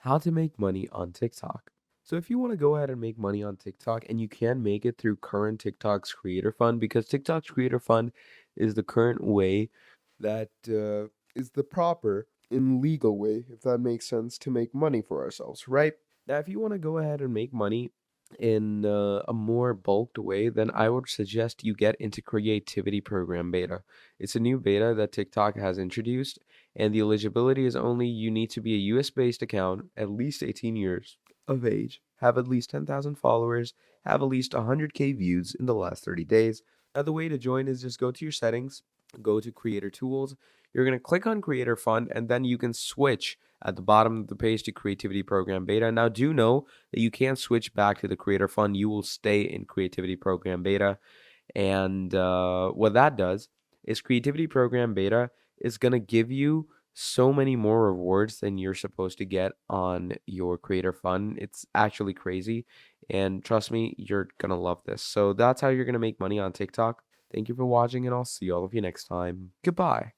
how to make money on TikTok. So if you want to go ahead and make money on TikTok, and you can make it through current TikTok's Creator Fund, because TikTok's Creator Fund is the current way that is the proper and legal way, if that makes sense, to make money for ourselves, right? Now, if you want to go ahead and make money in a more bulked way, then I would suggest you get into Creativity Program Beta. It's a new beta that TikTok has introduced, and the eligibility is only you need to be a US based account, at least 18 years of age, have at least 10,000 followers, have at least 100K views in the last 30 days. Now, the way to join is just go to your settings, go to Creator Tools. You're going to click on Creator Fund, and then you can switch at the bottom of the page to Creativity Program Beta. Now, do know that you can't switch back to the Creator Fund. You will stay in Creativity Program Beta. And what that does is Creativity Program Beta is going to give you so many more rewards than you're supposed to get on your Creator Fund. It's actually crazy. And trust me, you're going to love this. So that's how you're going to make money on TikTok. Thank you for watching, and I'll see all of you next time. Goodbye.